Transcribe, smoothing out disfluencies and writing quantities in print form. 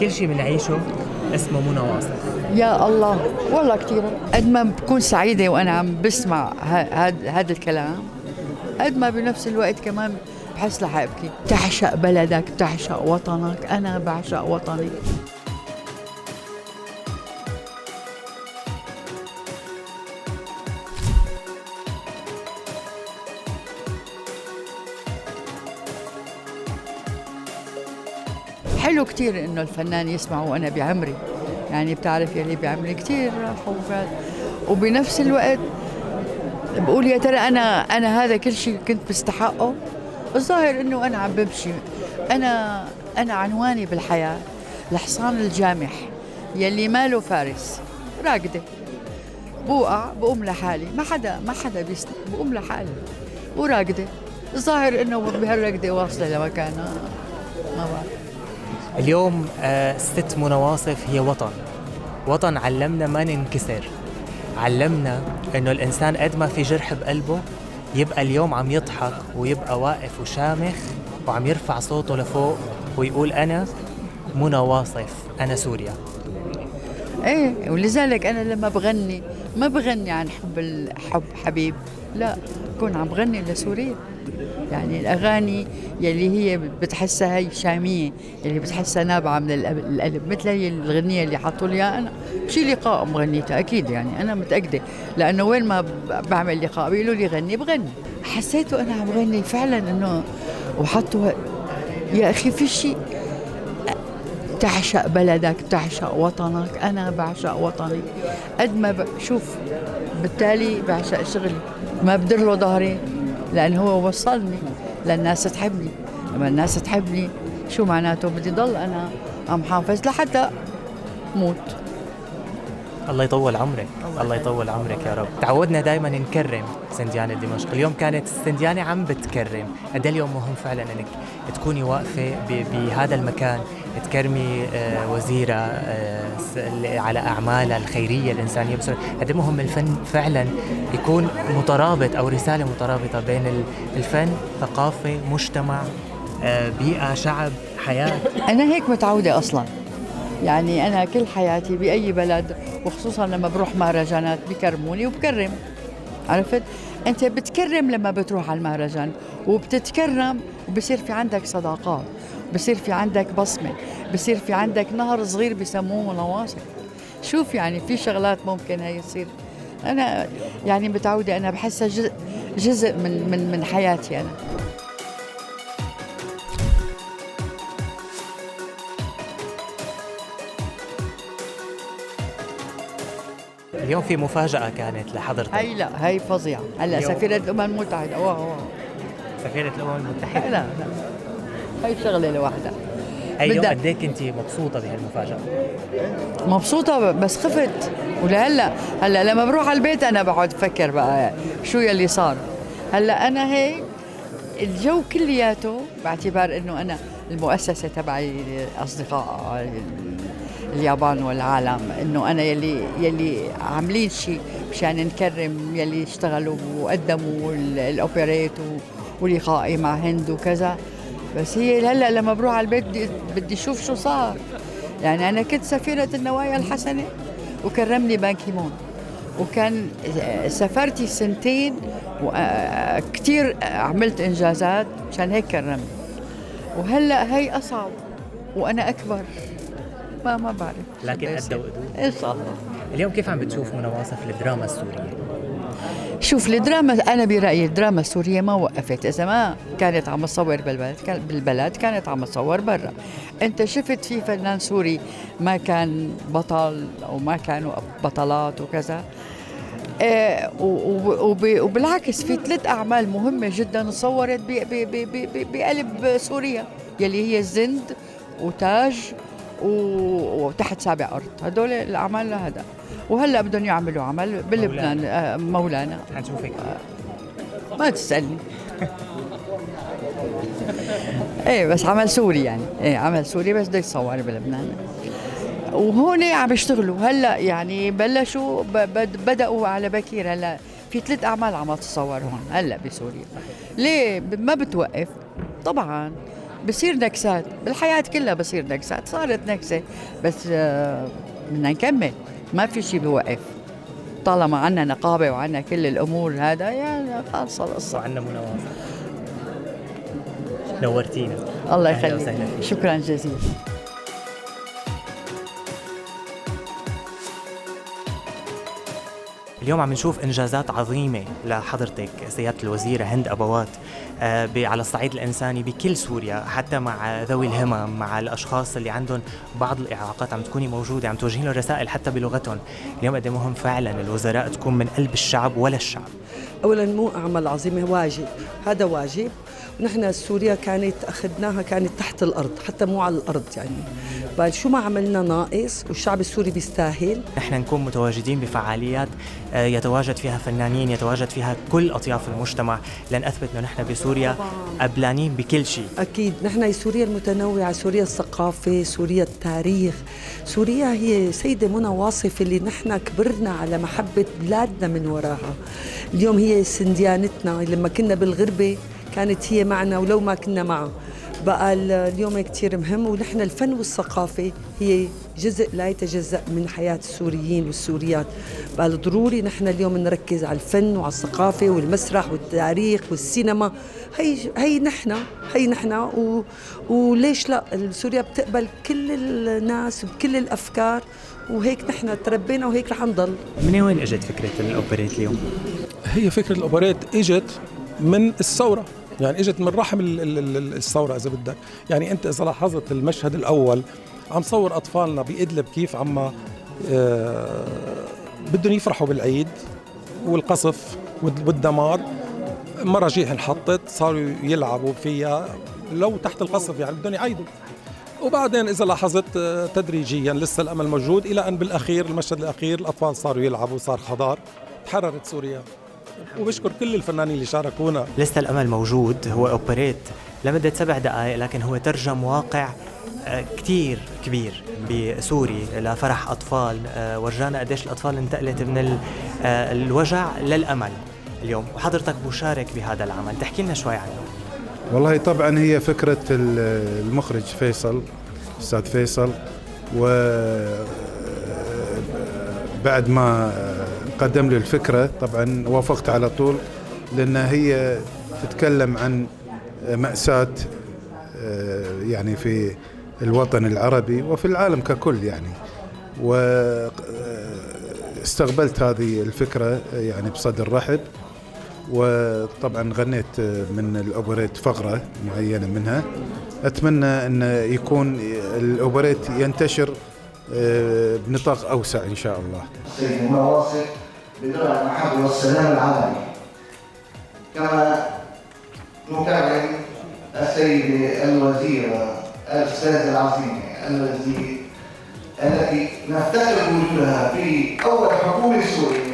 كل شيء بنعيشه اسمه منى واصف. يا الله والله كتير. قد ما بكون سعيدة وأنا عم بسمع هذا الكلام، قد ما بنفس الوقت كمان بحس رح أبكي. تعشق بلدك، تعشق وطنك. أنا بعشق وطني. حلو كتير إنه الفنان يسمع وأنا بعمري، يعني بتعرف يلي بعمري كتير راحوا وبنفس الوقت بقول يا ترى أنا هذا كل شيء كنت بستحقه. الظاهر إنه أنا عم بمشي. أنا عنواني بالحياة الحصان الجامح يلي ماله فارس، راكدة بوقع بقوم لحالي، ما حدا بقوم لحالي وراكدة. الظاهر إنه بهالركدة واصلة لمكانها، ما بعرف. اليوم ست منى واصف هي وطن علمنا ما ننكسر، علمنا إنه الإنسان قد ما في جرح بقلبه يبقى اليوم عم يضحك ويبقى واقف وشامخ وعم يرفع صوته لفوق ويقول أنا منى واصف، أنا سوريا. ايه، ولذلك انا لما بغني ما بغني عن حب حبيب، لا، بكون عم بغني لسوريا. يعني الاغاني يلي هي بتحسها هي شاميه، يلي بتحسها نابعه من القلب، مثل هي الغنيه اللي حطوا لي اياها انا بشي لقاء مغنيتها اكيد، يعني انا متاكده، لانه وين ما بعمل لقاء بيقولوا لي غني بغني. حسيته انا عم بغني فعلا انه، وحطوا يا اخي في شيء، تعشق بلدك، تعشق وطنك. أنا بعشق وطني قد ما شوف، بالتالي بعشق شغلي، ما بدر له ظهري، لأن هو وصلني للناس تحبني. لما الناس تحبني شو معناته؟ بدي ضل أنا عم حافظ لحتى موت. الله يطول عمرك، الله يطول عمرك يا رب. تعودنا دائما نكرم سنديانة دمشق، اليوم كانت السنديانة عم بتكرم. قد اليوم مهم فعلا انك تكوني واقفة بهذا المكان تكرمي وزيرة على أعمالها الخيرية الإنسانية. بس قد مهم الفن فعلا يكون مترابط أو رسالة مترابطة بين الفن، ثقافة، مجتمع، بيئة، شعب، حياة. أنا هيك متعودة أصلا، يعني أنا كل حياتي بأي بلد، وخصوصا لما بروح مهرجانات بكرموني وبكرم. عرفت؟ أنت بتكرم لما بتروح على المهرجان، وبتتكرم وبصير في عندك صداقات، بصير في عندك بصمة، بصير في عندك نهر صغير بسموه منواصف. شوف يعني في شغلات ممكن هي تصير. أنا يعني متعودة، أنا بحسها جزء من حياتي أنا. اليوم في مفاجأة كانت لحضرتك. هاي لا، هاي فظيعة. هلا سفيرة الأمم المتحدة، واو. سفيرة الأمم المتحدة؟ لا، هاي شغلة لوحدها. اليوم قديك انت مبسوطة بهالمفاجأة؟ مبسوطة بس خفت. هلا لما بروح على البيت أنا بقعد أفكر بقى شو يلي صار. هلا أنا هيك الجو كلياته، باعتبار إنه أنا المؤسسة تبعي أصدقاء اليابان والعالم، إنه أنا يلي عاملين شيء مشان نكرم يلي اشتغلوا وقدموا الأوبريت ولقائي مع هند وكذا. بس هي هلا لما بروح على البيت بدي اشوف شو صار. يعني انا كنت سفيرة النوايا الحسنة وكرمني بان كيمون، وكان سافرتي سنتين وكتير عملت انجازات مشان هيك كرمني. وهلا هي اصعب وانا اكبر، ما بعرف، لكن قد وقدود ان شاء الله. اليوم كيف عم بتشوف منى واصف الدراما السورية؟ شوف الدراما، أنا برأيي الدراما السورية ما وقفت. إذا ما كانت عم تصور بالبلد كانت عم تصور برا. أنت شفت في فنان سوري ما كان بطل أو ما كانوا بطلات وكذا. وبالعكس في 3 أعمال مهمة جدا صورت بقلب سوريا، يلي هي الزند وتاج وتحت 7 أرض. هدول الأعمال لهذا. وهلا بدهم يعملوا عمل بلبنان، مولانا. حنشوفك. ما تسألني. ايه بس عمل سوري، يعني ايه عمل سوري بس بده يتصور بلبنان. وهون عم يشتغلوا هلا، يعني بلشوا بدأوا على بكير. هلا في 3 أعمال عم تتصور هون هلا بسوريا. ليه ما بتوقف؟ طبعا بصير نكسات بالحياة كلها، بصير نكسات، صارت نكسة بس بدنا نكمل، ما في شيء بيوقف طالما عنا نقابة وعنا كل الأمور هذا يا خالصة القصة. وعنا مناوفة. نورتينا. الله يخليك، شكرا جزيلا. اليوم عم نشوف إنجازات عظيمة لحضرتك سيادة الوزيرة هند أبوات على الصعيد الإنساني بكل سوريا، حتى مع ذوي الهمم، مع الأشخاص اللي عندهم بعض الإعاقات عم تكوني موجودة، عم توجهين لهم رسائل حتى بلغتهم. اليوم قد مهم فعلا الوزراء تكون من قلب الشعب ولا الشعب. أولا مو أعمال عظيمة، واجب، هذا واجب. ونحن سوريا كانت أخذناها كانت تحت الأرض، حتى مو على الأرض يعني. بعد شو ما عملنا ناقص، والشعب السوري بيستاهل. نحن نكون متواجدين بفعاليات يتواجد فيها فنانين، يتواجد فيها كل أطياف المجتمع، لأن أثبت أنه نحن بسوريا قبلانين بكل شيء. أكيد نحن سوريا المتنوعة، سوريا الثقافة، سوريا التاريخ. سوريا هي سيدة منى واصف اللي نحن كبرنا على محبة بلادنا من وراها. اليوم هي سنديانتنا، لما كنا بالغربة كانت هي معنا ولو ما كنا معها. بقى اليوم كتير مهم، ونحن الفن والثقافة هي جزء لا يتجزأ من حياة السوريين والسوريات. بقى ضروري نحن اليوم نركز على الفن وعلى الثقافة والمسرح والتاريخ والسينما. هي نحن وليش لا، سوريا بتقبل كل الناس بكل الأفكار، وهيك نحن تربينا وهيك رح نضل. من وين اجت فكرة الأوبريت اليوم؟ هي فكرة الأوبريت اجت من الثورة، يعني اجت من رحم الثورة إذا بدك. يعني أنت إذا لاحظت المشهد الأول عم صور أطفالنا بإدلب كيف عم بدهم يفرحوا بالعيد والقصف والدمار، مراجيح انحطت صاروا يلعبوا فيها لو تحت القصف، يعني بدهم يعيدوا. وبعدين إذا لاحظت تدريجيا لسه الأمل موجود، إلى أن بالأخير المشهد الأخير الأطفال صاروا يلعبوا، صار خضار، تحررت سوريا. وبشكر كل الفنانين اللي شاركونا. لسه الأمل موجود هو أوبريت لمدة 7 دقائق، لكن هو ترجم واقع كتير كبير بسوري لفرح أطفال. ورجانا قديش الأطفال انتقلت من الوجع للأمل اليوم، وحضرتك مشارك بهذا العمل، تحكي لنا شوي عنه. والله طبعا هي فكرة المخرج فيصل، أستاذ فيصل، وبعد ما قدم لي الفكرة طبعا وافقت على طول، لأن هي تتكلم عن مأساة يعني في الوطن العربي وفي العالم ككل يعني. واستقبلت هذه الفكرة يعني بصدر رحب، وطبعا غنيت من الأوبريت فقرة معينة منها. أتمنى أن يكون الأوبريت ينتشر بنطاق أوسع إن شاء الله. السيد منى واصف بدرع المحبة والسلام العالمي، كما نكرم السيدة الوزيرة الأستاذة العظيمة التي نفتخر بوجودها في أول حكومة سورية